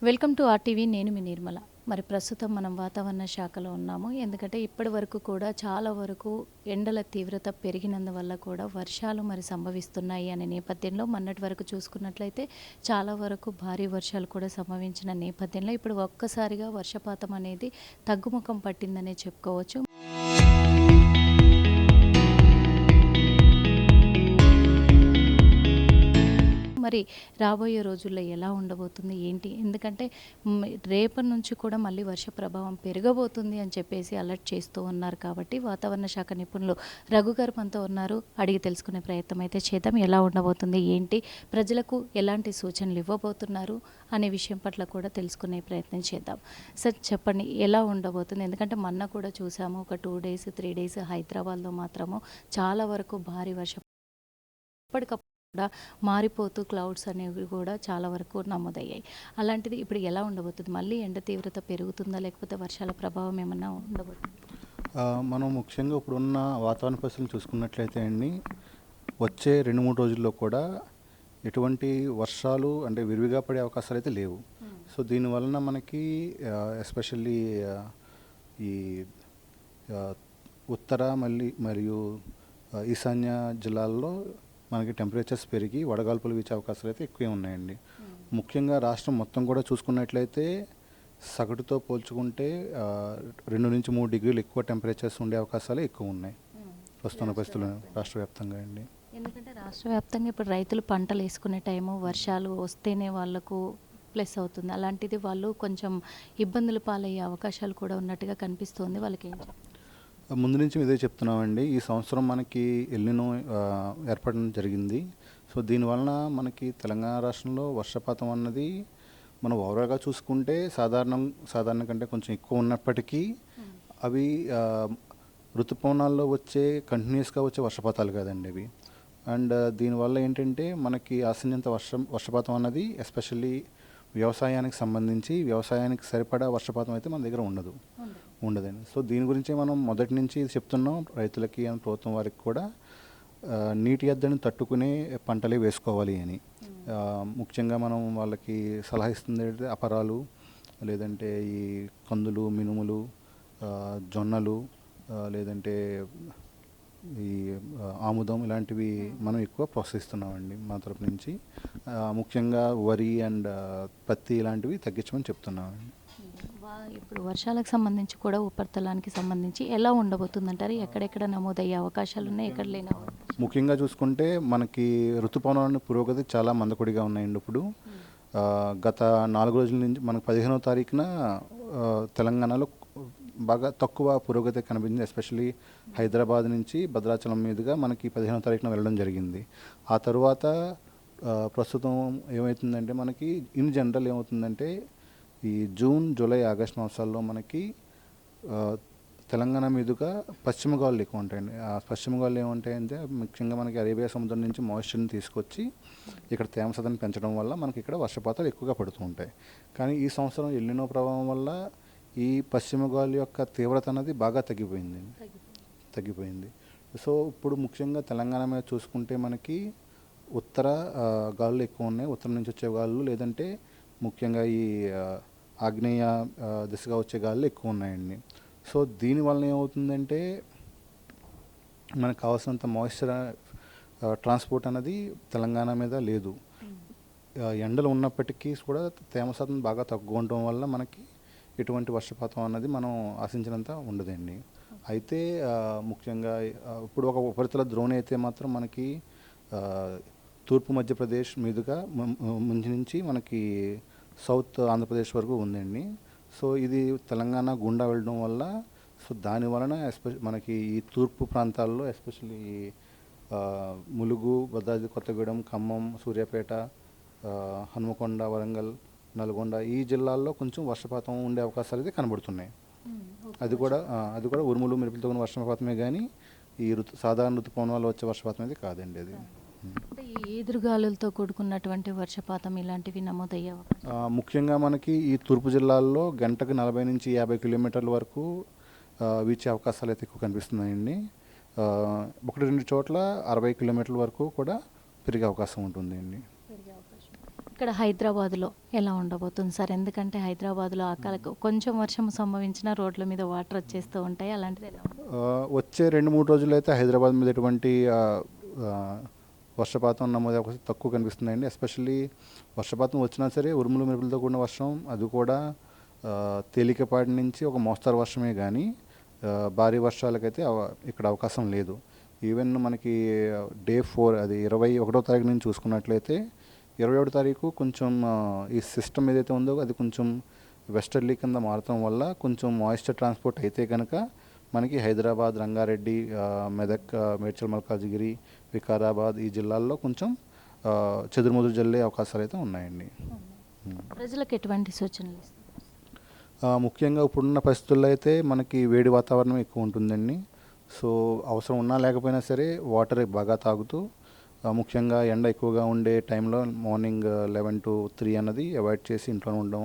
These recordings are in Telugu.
Welcome to RTV. నేను మీ నిర్మల. మరి ప్రస్తుతం మనం వాతావరణ శాఖలో ఉన్నాము. ఎందుకంటే ఇప్పటి వరకు కూడా చాలా వరకు ఎండల తీవ్రత పెరిగినందువల్ల కూడా వర్షాలు మరి సంభవిస్తున్నాయి అనే నేపథ్యంలో మొన్నటి వరకు చూసుకున్నట్లయితే చాలా వరకు భారీ వర్షాలు కూడా సంభవించిన నేపథ్యంలో ఇప్పుడు ఒక్కసారిగా వర్షపాతం అనేది తగ్గుముఖం పట్టిందనే చెప్పుకోవచ్చు. మరి రాబోయే రోజుల్లో ఎలా ఉండబోతుంది ఏంటి? ఎందుకంటే రేపటి నుంచి కూడా మళ్ళీ వర్ష ప్రభావం పెరగబోతుంది అని చెప్పేసి అలర్ట్ చేస్తూ ఉన్నారు. కాబట్టి వాతావరణ శాఖ నిపుణులు రఘు గారు మనతో ఉన్నారు. అడిగి తెలుసుకునే ప్రయత్నం అయితే చేద్దాం. ఎలా ఉండబోతుంది ఏంటి, ప్రజలకు ఎలాంటి సూచనలు ఇవ్వబోతున్నారు అనే విషయం పట్ల కూడా తెలుసుకునే ప్రయత్నం చేద్దాం. సార్ చెప్పండి, ఎలా ఉండబోతుంది? ఎందుకంటే మొన్న కూడా చూసాము, ఒక 2 డేస్ 3 డేస్ హైదరాబాద్లో మాత్రము చాలా వరకు భారీ వర్షం ఎప్పటికప్పుడు కూడా మారిపోతూ క్లౌడ్స్ అనేవి కూడా చాలా వరకు నమోదయ్యాయి. అలాంటిది ఇప్పుడు ఎలా ఉండబోతుంది? మళ్ళీ ఎండ తీవ్రత పెరుగుతుందా, లేకపోతే వర్షాల ప్రభావం ఏమన్నా ఉండబోతుందా? మనం ముఖ్యంగా ఇప్పుడున్న వాతావరణ పరిస్థితులు చూసుకున్నట్లయితే అండి, వచ్చే 2-3 రోజుల్లో కూడా ఎటువంటి వర్షాలు అంటే విరివిగా పడే అవకాశాలు అయితే లేవు. సో దీనివలన మనకి ఎస్పెషల్లీ ఈ ఉత్తర మరియు ఈశాన్య జిల్లాల్లో మనకి టెంపరేచర్స్ పెరిగి వడగాల్పులు వీచే అవకాశాలు అయితే ఎక్కువే ఉన్నాయండి. ముఖ్యంగా రాష్ట్రం మొత్తం కూడా చూసుకున్నట్లయితే సగటుతో పోల్చుకుంటే 2-3 డిగ్రీలు ఎక్కువ టెంపరేచర్స్ ఉండే అవకాశాలు ఎక్కువ ఉన్నాయి ప్రస్తుత పరిస్థితుల్లో రాష్ట్ర వ్యాప్తంగా అండి. ఎందుకంటే రాష్ట్ర వ్యాప్తంగా ఇప్పుడు రైతులు పంటలు వేసుకునే టైము వర్షాలు వస్తేనే వాళ్ళకు ప్లస్ అవుతుంది. అలాంటిది వాళ్ళు కొంచెం ఇబ్బందులు పాలయ్యే అవకాశాలు కూడా ఉన్నట్టుగా కనిపిస్తుంది. వాళ్ళకి ఏం చెప్తారు? ముందు నుంచి ఇదే చెప్తున్నామండి. ఈ సంవత్సరం మనకి ఎల్నినో ఏర్పడడం జరిగింది. సో దీనివలన మనకి తెలంగాణ రాష్ట్రంలో వర్షపాతం అన్నది మనం ఓవరాల్గా చూసుకుంటే సాధారణ కంటే కొంచెం ఎక్కువ ఉన్నప్పటికీ అవి ఋతుపవనాల్లో వచ్చే కంటిన్యూస్గా వచ్చే వర్షపాతాలు కాదండి అవి. అండ్ దీనివల్ల ఏంటంటే మనకి ఆశించేంత వర్షపాతం అన్నది ఎస్పెషల్లీ వ్యవసాయానికి సరిపడా వర్షపాతం అయితే మన దగ్గర ఉండదండి. సో దీని గురించి మనం మొదటి నుంచి చెప్తున్నాం రైతులకి అండ్ ప్రభుత్వం వారికి కూడా నీటి ఎద్దడిని తట్టుకునే పంటలే వేసుకోవాలి అని. ముఖ్యంగా మనం వాళ్ళకి సలహా ఇస్తుంది అపరాలు, లేదంటే ఈ కందులు, మినుములు, జొన్నలు, లేదంటే ఈ ఆముదం ఇలాంటివి మనం ఎక్కువ ప్రోత్సహిస్తున్నామండి మా తరపు నుంచి. ముఖ్యంగా వరి అండ్ పత్తి ఇలాంటివి తగ్గించమని చెప్తున్నామండి. ఇప్పుడు వర్షాలకు సంబంధించి కూడా ఉపరితలానికి సంబంధించి ఎలా ఉండబోతుందంటారు? ఎక్కడెక్కడ నమోదయ్యే అవకాశాలు ఉన్నాయి, ఎక్కడ లేని ముఖ్యంగా చూసుకుంటే మనకి ఋతుపవనాల పురోగతి చాలా మందకొడిగా ఉన్నాయండి. ఇప్పుడు గత 4 రోజుల నుంచి మనకు 15వ తారీఖున తెలంగాణలో బాగా తక్కువ పురోగతి కనిపించింది. ఎస్పెషల్లీ హైదరాబాద్ నుంచి భద్రాచలం మీదుగా మనకి 15వ తారీఖున వెళ్ళడం జరిగింది. ఆ తర్వాత ప్రస్తుతం ఏమవుతుందంటే మనకి ఇన్ జనరల్ ఏమవుతుందంటే ఈ జూన్, జూలై, ఆగస్ట్ మాసాల్లో మనకి తెలంగాణ మీదుగా పశ్చిమ గాలులు ఎక్కువ ఉంటాయండి. ఆ పశ్చిమ గాలులు ఏముంటాయంటే ముఖ్యంగా మనకి అరేబియా సముద్రం నుంచి మాయిశ్చర్ని తీసుకొచ్చి ఇక్కడ తేమ శాతాన్ని పెంచడం వల్ల మనకి ఇక్కడ వర్షపాతాలు ఎక్కువగా పడుతూ ఉంటాయి. కానీ ఈ సంవత్సరం ఎల్నినో ప్రభావం వల్ల ఈ పశ్చిమ గాలి యొక్క తీవ్రత అనేది బాగా తగ్గిపోయింది. సో ఇప్పుడు ముఖ్యంగా తెలంగాణ మీద చూసుకుంటే మనకి ఉత్తర గాలులు ఎక్కువ ఉన్నాయి. ఉత్తరం నుంచి వచ్చే గాలులు, లేదంటే ముఖ్యంగా ఈ ఆగ్నేయ దిశగా వచ్చే గాలులు ఎక్కువ ఉన్నాయండి. సో దీనివల్ల ఏమవుతుందంటే మనకు కావాల్సినంత మాయిశ్చర్ ట్రాన్స్పోర్ట్ అనేది తెలంగాణ మీద లేదు. ఎండలు ఉన్నప్పటికీ కూడా తేమ శాతం బాగా తక్కువ ఉండటం వల్ల మనకి ఎటువంటి వర్షపాతం అన్నది మనం ఆశించినంత ఉండదండి. అయితే ముఖ్యంగా ఇప్పుడు ఒక ఉపరితల ద్రోణి అయితే మాత్రం మనకి తూర్పు మధ్యప్రదేశ్ మీదుగా ముందు నుంచి మనకి సౌత్ ఆంధ్రప్రదేశ్ వరకు ఉందండి. సో ఇది తెలంగాణ గుండా వెళ్ళడం వల్ల దాని వలన మనకి ఈ తూర్పు ప్రాంతాల్లో ఎస్పెషల్లీ ములుగు, భద్రాద్రి కొత్తగూడెం, ఖమ్మం, సూర్యాపేట, హనుమకొండ, వరంగల్, నల్గొండ ఈ జిల్లాల్లో కొంచెం వర్షపాతం ఉండే అవకాశాలు అయితే కనబడుతున్నాయి. అది కూడా ఉరుములు, మెరుపులతో ఉన్న వర్షపాతమే కానీ ఈ సాధారణ ఋతుపవనాల్లో వచ్చే వర్షపాతం అయితే కాదండి అది. ఎదురుగాలులతో కూడుకున్నటువంటి వర్షపాతం ఇలాంటివి నమోదయ్యే ముఖ్యంగా మనకి ఈ తూర్పు జిల్లాల్లో గంటకు 40 నుంచి 50 కిలోమీటర్ల వరకు వీచే అవకాశాలు అయితే ఎక్కువ కనిపిస్తున్నాయండి. 1-2 చోట్ల 60 కిలోమీటర్ల వరకు కూడా పెరిగే అవకాశం ఉంటుందండి. ఇక్కడ హైదరాబాద్లో ఎలా ఉండబోతుంది సార్? ఎందుకంటే హైదరాబాద్లో కొంచెం వర్షం సంభవించినా రోడ్ల మీద వాటర్ వచ్చేస్తూ ఉంటాయి. అలాంటిది ఎలా ఉంది? వచ్చే 2-3 రోజులైతే హైదరాబాద్ మీద ఎటువంటి ఆ, వర్షపాతం నమోదు అవకాశం తక్కువ కనిపిస్తుందండి. ఎస్పెషల్లీ వర్షపాతం వచ్చినా సరే ఉరుములు మెరుపులతో కూడిన వర్షం, అది కూడా తేలికపాటి నుంచి ఒక మోస్తరు వర్షమే కానీ భారీ వర్షాలకైతే ఇక్కడ అవకాశం లేదు. ఈవెన్ మనకి డే 4 అది 21వ తారీఖు నుంచి చూసుకున్నట్లయితే 21వ తారీఖు కొంచెం ఈ సిస్టమ్ ఏదైతే ఉందో అది కొంచెం వెస్టర్లీ కింద మారటం వల్ల కొంచెం మాయిశ్చర్ ట్రాన్స్పోర్ట్ అయితే కనుక మనకి హైదరాబాద్, రంగారెడ్డి, మెదక్, మేడ్చల్ మల్కాజ్గిరి, వికారాబాద్ ఈ జిల్లాల్లో కొంచెం చెదురుమదురు జల్లే అవకాశాలు అయితే ఉన్నాయండి. ప్రజలకు ఎటువంటి సూచనలు ఇస్తారు? ముఖ్యంగా ఇప్పుడున్న పరిస్థితుల్లో అయితే మనకి వేడి వాతావరణం ఎక్కువ ఉంటుందండి. సో అవసరం ఉన్నా లేకపోయినా సరే వాటర్ బాగా తాగుతూ, ముఖ్యంగా ఎండ ఎక్కువగా ఉండే టైంలో మార్నింగ్ 11 to 3 అన్నది అవాయిడ్ చేసి ఇంట్లోనే ఉండడం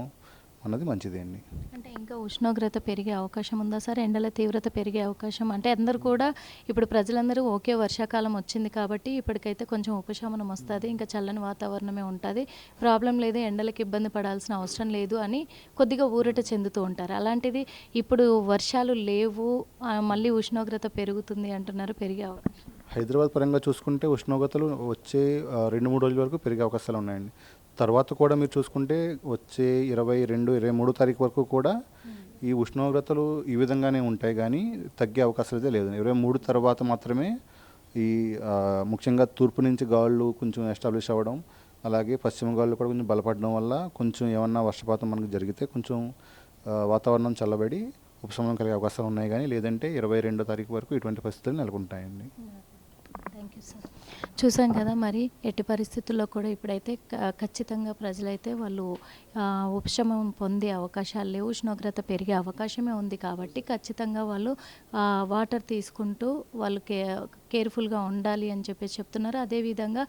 అన్నది మంచిది అండి. అంటే ఇంకా ఉష్ణోగ్రత పెరిగే అవకాశం ఉందా సార్? ఎండల తీవ్రత పెరిగే అవకాశం అంటే అందరూ కూడా ఇప్పుడు ప్రజలందరూ ఓకే వర్షాకాలం వచ్చింది కాబట్టి ఇప్పటికైతే కొంచెం ఉపశమనం వస్తుంది, ఇంకా చల్లని వాతావరణమే ఉంటుంది, ప్రాబ్లం లేదు, ఎండలకు ఇబ్బంది పడాల్సిన అవసరం లేదు అని కొద్దిగా ఊరట చెందుతూ ఉంటారు. అలాంటిది ఇప్పుడు వర్షాలు లేవు, మళ్ళీ ఉష్ణోగ్రత పెరుగుతుంది అంటున్నారు, పెరిగే అవకాశం? హైదరాబాద్ పరంగా చూసుకుంటే ఉష్ణోగ్రతలు వచ్చే 2-3 రోజుల వరకు పెరిగే అవకాశాలు ఉన్నాయండి. తర్వాత కూడా మీరు చూసుకుంటే వచ్చే 22, 23 తారీఖు వరకు కూడా ఈ ఉష్ణోగ్రతలు ఈ విధంగానే ఉంటాయి కానీ తగ్గే అవకాశాలు అయితే లేదు. 23 తర్వాత మాత్రమే ఈ ముఖ్యంగా తూర్పు నుంచి గాలులు కొంచెం ఎస్టాబ్లిష్ అవ్వడం, అలాగే పశ్చిమ గాలులు కూడా కొంచెం బలపడడం వల్ల కొంచెం ఏమన్నా వర్షపాతం మనకు జరిగితే కొంచెం వాతావరణం చల్లబడి ఉపశమనం కలిగే అవకాశాలు ఉన్నాయి. కానీ లేదంటే 22వ తారీఖు వరకు ఇటువంటి పరిస్థితులు నెలకొంటాయండి. Thank you sir. చూసాం కదా, మరి ఎట్టి పరిస్థితుల్లో కూడా ఇప్పుడైతే ఖచ్చితంగా ప్రజలైతే వాళ్ళు ఉపశమనం పొందే అవకాశాలు లేవు, ఉష్ణోగ్రత పెరిగే అవకాశమే ఉంది కాబట్టి ఖచ్చితంగా వాళ్ళు వాటర్ తీసుకుంటూ వాళ్ళు కేర్ఫుల్గా ఉండాలి అని చెప్పేసి చెప్తున్నారు. అదేవిధంగా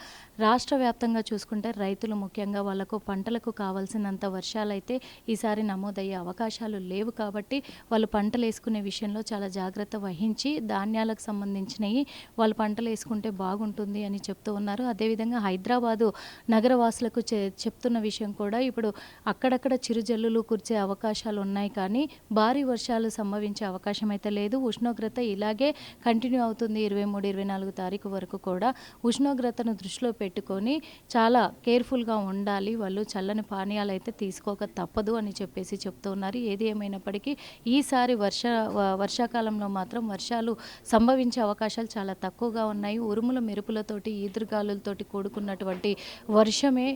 రాష్ట్ర వ్యాప్తంగా చూసుకుంటే రైతులు ముఖ్యంగా వాళ్ళకు పంటలకు కావాల్సినంత వర్షాలైతే ఈసారి నమోదయ్యే అవకాశాలు లేవు కాబట్టి వాళ్ళు పంటలు వేసుకునే విషయంలో చాలా జాగ్రత్త వహించి ధాన్యాలకు సంబంధించినవి వాళ్ళు పంటలు వేసుకుంటే బాగుంటుంది అని చెప్తూ ఉన్నారు. అదేవిధంగా హైదరాబాదు నగరవాసులకు చెప్తున్న విషయం కూడా ఇప్పుడు అక్కడక్కడ చిరుజల్లులు కురిసే అవకాశాలు ఉన్నాయి కానీ భారీ వర్షాలు సంభవించే అవకాశం అయితే లేదు. ఉష్ణోగ్రత ఇలాగే కంటిన్యూ అవుతుంది 23-24 తారీఖు వరకు కూడా. ఉష్ణోగ్రతను దృష్టిలో పెట్టుకొని చాలా కేర్ఫుల్గా ఉండాలి, వాళ్ళు చల్లని పానీయాలు అయితే తీసుకోక తప్పదు అని చెప్పేసి చెప్తూ ఉన్నారు. ఏది ఏమైనప్పటికీ ఈసారి వర్షాకాలంలో మాత్రం వర్షాలు సంభవించే అవకాశాలు చాలా తక్కువగా ఉన్నాయి. ఉరుముల మెరుపులతోటి ఈదురుగాలులతోటి కూడుకున్నటువంటి వర్షమే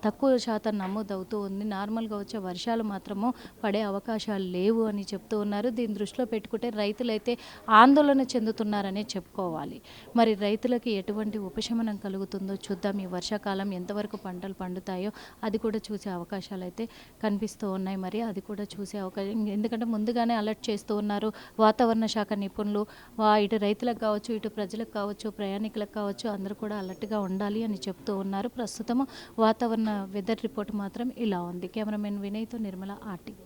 తక్కువ శాతం నమోదవుతూ ఉంది. నార్మల్గా వచ్చే వర్షాలు మాత్రము పడే అవకాశాలు లేవు అని చెప్తూ ఉన్నారు. దీన్ని దృష్టిలో పెట్టుకుంటే రైతులైతే ఆందోళన చెందుతున్నారనే చెప్పుకోవాలి. మరి రైతులకి ఎటువంటి ఉపశమనం కలుగుతుందో చూద్దాం. ఈ వర్షాకాలం ఎంతవరకు పంటలు పండుతాయో అది కూడా చూసే అవకాశాలు అయితే కనిపిస్తూ ఉన్నాయి. మరి అది కూడా చూసే అవకాశం, ఎందుకంటే ముందుగానే అలర్ట్ చేస్తూ ఉన్నారు వాతావరణ శాఖ నిపుణులు. ఇటు రైతులకు కావచ్చు, ఇటు ప్రజలకు కావచ్చు, ప్రయాణికులకు కావచ్చు, అందరూ కూడా అలర్ట్గా ఉండాలి అని చెప్తూ ఉన్నారు. ప్రస్తుతం వాతావరణ వెదర్ రిపోర్ట్ మాత్రం ఇలా ఉంది. కెమెరామెన్ వినయ్తో నిర్మల, ఆర్టీవీ.